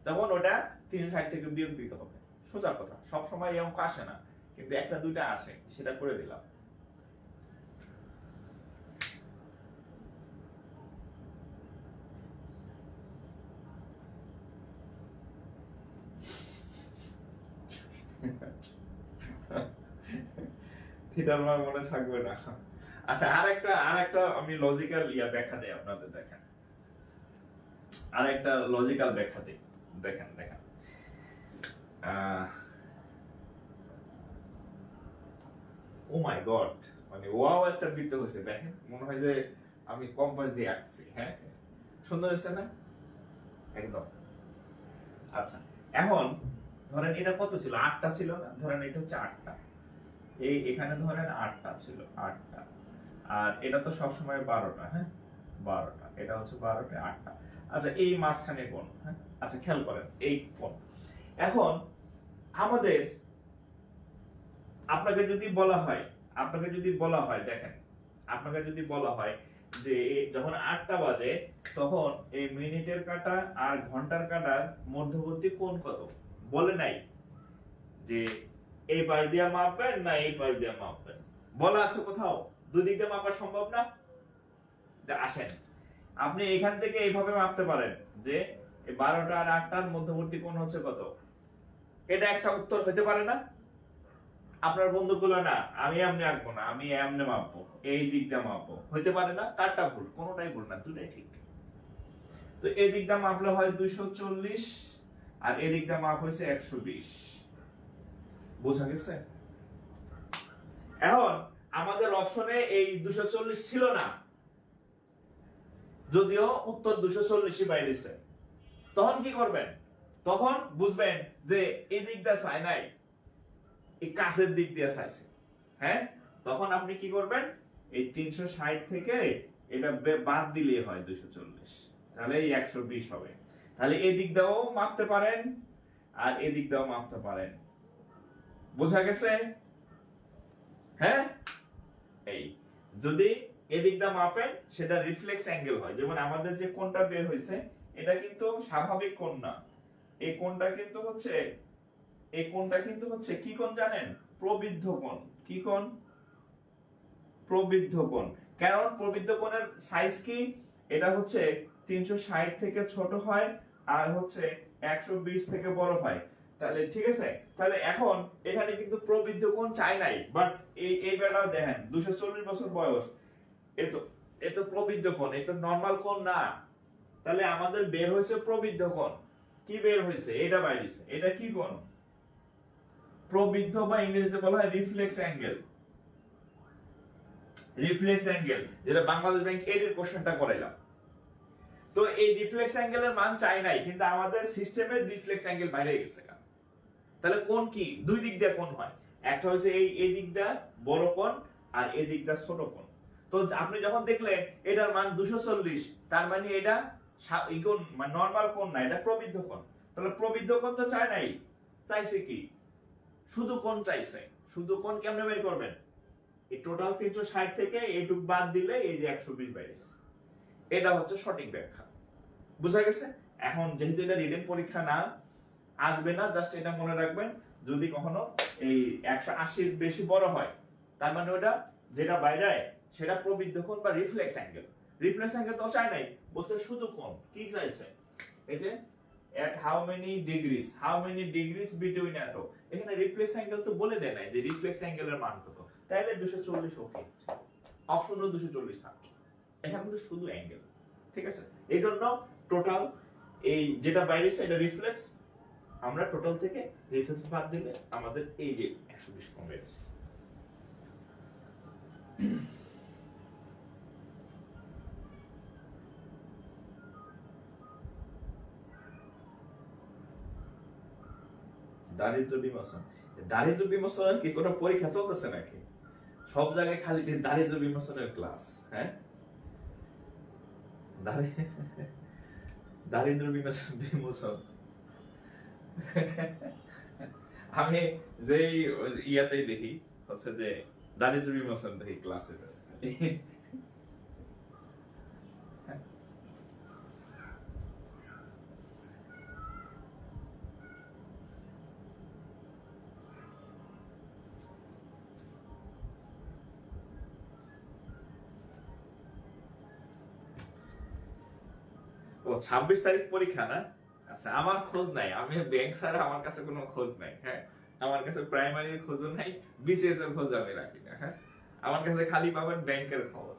তখন ওটা 360 থেকে বিয়োগ দিতে হবে, সোজা কথা। সব সময় এই অঙ্ক আসে না, কিন্তু একটা দুইটা আসে, সেটা করে দিলাম। থিটার মান মনে থাকবে না। আচ্ছা, আরেকটা আমি লজিক্যাল ব্যাখ্যা দেই আপনাদের, দেখেন আরেকটা লজিক্যাল ব্যাখ্যা দেই, দেখেন দেখেন, ও মাই গড, মানে ওয়াও একটা বৃত্ত হয়েছে, দেখেন মনে হয় যে আমি কম্পাস দিয়ে আঁকছি, হ্যাঁ সুন্দর হয়েছে না একদম। আচ্ছা, এখন ধরেন এটা কত ছিল, 8টা ছিল না, ধরেন এটা হচ্ছে 8টা, এই এখানে ধরেন 8টা ছিল, 8টা, আর এটা তো সবসময় 12টা, হ্যাঁ 12টা, এটা হচ্ছে 12টা, 8টা। আচ্ছা, এই মাঝখানে কোণ, হ্যাঁ, আচ্ছা খেয়াল করেন এই কোণ। এখন আমাদের, আপনাকে যদি বলা হয়, দেখেন আপনাকে যদি বলা হয় যে যখন 8টা বাজে, তখন এই মিনিটের কাঁটা আর ঘন্টার কাঁটার মধ্যবর্তী কোণ কত, বলে নাই যে এই পাশ দিয়ে মাপবেন না এই পাশ দিয়ে মাপবেন, বলা আছে কোথাও? দুই দিক দিয়ে মাপা সম্ভব না। আসেন আপনি এখান থেকে এইভাবে মাপতে পারেন যে 12টা আর 8টার মধ্যবর্তী কোণ হচ্ছে কত, এটা একটা উত্তর হতে পারে না? আপনার বন্ধুগুলো না, আমি এমনি আঁকবো না, আমি এমনি মাপবো, এই দিকটা মাপবো, হইতে পারে না? কারটা ভুল? কোনোটাই ভুল না, দুটাই ঠিক। তো এই দিকটা মাপলে হয় 240, আর এই দিকটা মাপ হয়েছে 120, বোঝা গেছে? এখন আমাদের অপশনে এই 240 ছিল না, যদিও উত্তর 240ই বাইরেছে, তখন কি করবেন? তখন বুঝবেন যে এই দিকটা চাই নাই, এই কাছের দিক দিয়ে চাইছে, হ্যাঁ, তখন আপনি কি করবেন, এই 360 থেকে এটা বাদ দিলেই হয় 240, তাহলে এই 120 হবে। তাহলে এই দিক দিয়েও মাপতে পারেন আর এই দিক দিয়েও মাপতে পারেন, বোঝা গেছে? হ্যাঁ, এই যদি এদিক দিয়ে মাপেন সেটা রিফ্লেক্স অ্যাঙ্গেল হয়, যেমন আমাদের যে কোণটা বের হয়েছে এটা কিন্তু স্বাভাবিক কোণ না, এই কোণটা কিন্তু হচ্ছে, এই কোণটা কিন্তু হচ্ছে কি কোণ জানেন? প্রবৃদ্ধ কোণ। কি কোণ? প্রবৃদ্ধ কোণ। কারণ প্রবৃদ্ধ কোণের সাইজ কি, এটা হচ্ছে 360 থেকে ছোট হয় আর হচ্ছে 120 থেকে বড় হয়। তাহলে ঠিক আছে, তাহলে এখন এখানে কিন্তু প্রবৃদ্ধ কোণ চাই নাই, বাট এই বেলাও দেখেন 240 বছর বয়স, এ তো প্রবৃদ্ধ কোণ, এ তো নরমাল কোণ না। তাহলে আমাদের বের হয়েছে প্রবৃদ্ধ কোণ। কি বের হয়েছে? এটা বাইরেছে। এটা কি কোণ? প্রবৃদ্ধ বা ইংরেজিতে বলা হয় রিফ্লেক্স অ্যাঙ্গেল। রিফ্লেক্স অ্যাঙ্গেল, যেটা বাংলাদেশ ব্যাংক এর কোশ্চেনটা করাইলাম। তো এই রিফ্লেক্স অ্যাঙ্গেলের মান চাই নাই, কিন্তু আমাদের সিস্টেমে রিফ্লেক্স অ্যাঙ্গেল বাইরে গেছে। তাহলে কোণ কি? দুই দিক দিয়ে কোণ হয়। একটা হচ্ছে এই দিক দিয়ে বড় কোণ আর এই দিক দিয়ে ছোট কোণ। তো আপনি যখন দেখলেন এটার মান 240, তার মানে এটা কোণ মানে নরমাল কোণ না, এটা প্রবৃদ্ধ কোণ। তাহলে প্রবৃদ্ধ কোণ তো চাই নাই, চাইছে কি? শুধু কোণ চাইছে। শুধু কোণ কেমনে বের করবেন? এই টোটাল 360 থেকে এইটুক বাদ দিলে এই যে 120 বাইরেছে। এটা হচ্ছে সঠিক ব্যাখ্যা। বুঝা গেছে? এখন যেহেতু এটা রিটেন পরীক্ষা না, আসবে না, জাস্ট এটা মনে রাখবেন, যদি কখনো এই 180 বেশি বড় হয়, তার মানে ওটা যেটা বাইরে সেটা প্রবৃদ্ধ কোণ বা রিফ্লেক্স অ্যাঙ্গেল। রিফ্লেক্স অ্যাঙ্গেল তো চাই নাই, বলছে শুধু কোণ। কি চাইছে? এই যে at how many degrees between এত। এখানে রিফ্লেক্স অ্যাঙ্গেল তো বলে দেয় নাই যে রিফ্লেক্স অ্যাঙ্গেলের মান কত। তাইলে 240 ওকে, অপশনও 240 থাকবে। এখানে কিন্তু শুধু অ্যাঙ্গেল। ঠিক আছে, এই জন্য টোটাল এই যেটা বাইরে সেটা রিফ্লেক্স, আমরা টোটাল থেকে রিফ্লেক্স বাদ দিলে আমাদের এই যে 120 কমে গেছে। দারিদ্র বিমোচন, দারিদ্র বিমোচনের কি কোনো পরীক্ষা চলতেছে নাকি? সব জায়গায় খালি দারিদ্র বিমোচনের ক্লাস। হ্যাঁ, দারিদ্র বিমোচন আমি যেই ইয়াতেই দেখি হচ্ছে যে দারিদ্র বিমোচন দেখি ক্লাস হইতেছে। ও 26 তারিখ পরীক্ষা না? আচ্ছা, আমার খোঁজ নাই, আমি ব্যাংক স্যার, আমার কাছে কোনো খোঁজ নাই। হ্যাঁ, আমার কাছে প্রাইমারির খোঁজও নাই, বিসিএস এর খোঁজ আমি রাখি না। হ্যাঁ, আমার কাছে খালি পাবেন ব্যাংকের খবর।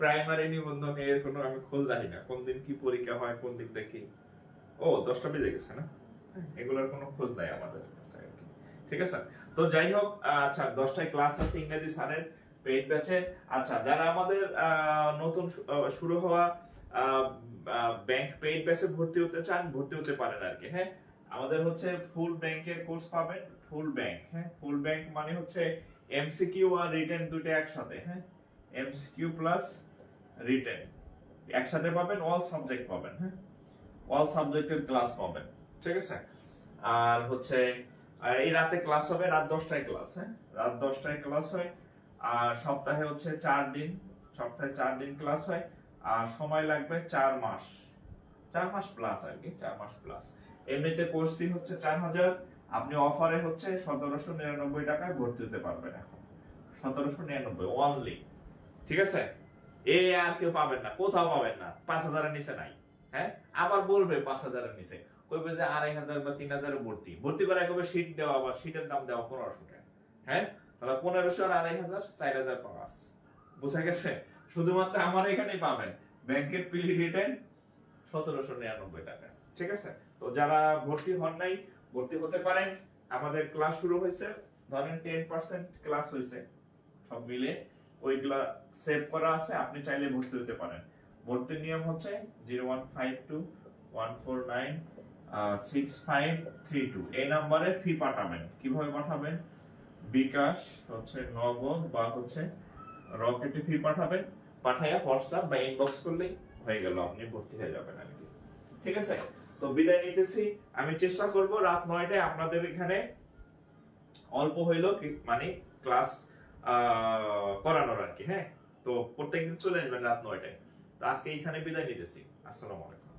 প্রাইমারি নিবন্ধন এর কোনো আমি খোঁজ রাখি না, কোন দিন কি পরীক্ষা হয়, কোন দিক দেখি। ও 10টা বেজে গেছে না? এগুলোর কোনো খোঁজ নাই আমাদের কাছে আর কি। ঠিক আছে, তো যাই হোক, আচ্ছা 10টায় ক্লাস আছে ইংরেজি স্যারের পেইড ব্যাচে। আচ্ছা, যারা আমাদের নতুন শুরু হওয়া ব্যাংক পেইড ব্যাচে ভর্তি হতে চান, ভর্তি হতে পারেন আর কি। হ্যাঁ, আমাদের হচ্ছে ফুল ব্যাংকের কোর্স পাবেন। ফুল ব্যাংক, হ্যাঁ, ফুল ব্যাংক মানে হচ্ছে এমসিকিউ আর রিটেন দুটো একসাথে। হ্যাঁ, এমসিকিউ প্লাস রিটেন একসাথে পাবেন, অল সাবজেক্ট পাবেন। হ্যাঁ, অল সাবজেক্টের ক্লাস পাবেন। ঠিক আছে, আর হচ্ছে এই রাতে ক্লাস হবে, রাত 10টায় ক্লাস। হ্যাঁ, রাত 10টায় ক্লাস হয়, আর সপ্তাহে হচ্ছে 4 দিন, সপ্তাহে 4 দিন ক্লাস হয়, আর সময় লাগবে 4 মাস, 4 মাস প্লাস আর কি, 4 মাস প্লাস। এমনিতে কোর্স ফি হচ্ছে 4000, আপনি অফারে হচ্ছে 1799 টাকায় ভর্তি হতে পারবেন এখন। 1799 অনলি। ঠিক আছে, এ আর কেউ পাবেন না, কোথাও পাবেন না, 5000 এর নিচে নাই। হ্যাঁ, আবার বলবে 5000 এর নিচে, কইবে যে 2500 বা 3000 ভর্তি, ভর্তি করে একবার শীট দেওয়া, আবার শীটের দাম দেওয়া 1500 টাকা। হ্যাঁ, তাহলে 1500 আর 2500 4000 পাস। বুঝা গেছে? শুধুমাত্র আমার এখানেই পাবেন ব্যাংকের পিলি রিটেন 1799 টাকা। ঠিক আছে, তো যারা ভর্তি হন নাই, ভর্তি হতে পারেন। আমাদের ক্লাস শুরু হয়েছে, ধরেন 10% ক্লাস হয়েছে, সব মিলে ওইগুলা সেভ করা আছে, আপনি চাইলে ভর্তি হতে পারেন। ভর্তির নিয়ম হচ্ছে 01521496 এই নাম্বারে ফি পাঠাবেন। কিভাবে পাঠাবেন? বিকাশ হচ্ছে নগদ বা হচ্ছে রকেটে ফি পাঠাবেন, পাঠায়া হোয়াটসঅ্যাপ বা ইনবক্স করলেই হয়ে গেল, আপনি ভর্তি হয়ে যাবেন আর কি। ঠিক আছে, তো বিদায় নিতেছি। আমি চেষ্টা করব রাত 9টায় আপনাদের এখানে অল্প হইলো মানে ক্লাস করানোর আর কি। হ্যাঁ, তো প্রত্যেকদিন চলে আসবেন রাত 9টায়। তো আজকে এখানে বিদায় নিতেছি। আসসালামু আলাইকুম।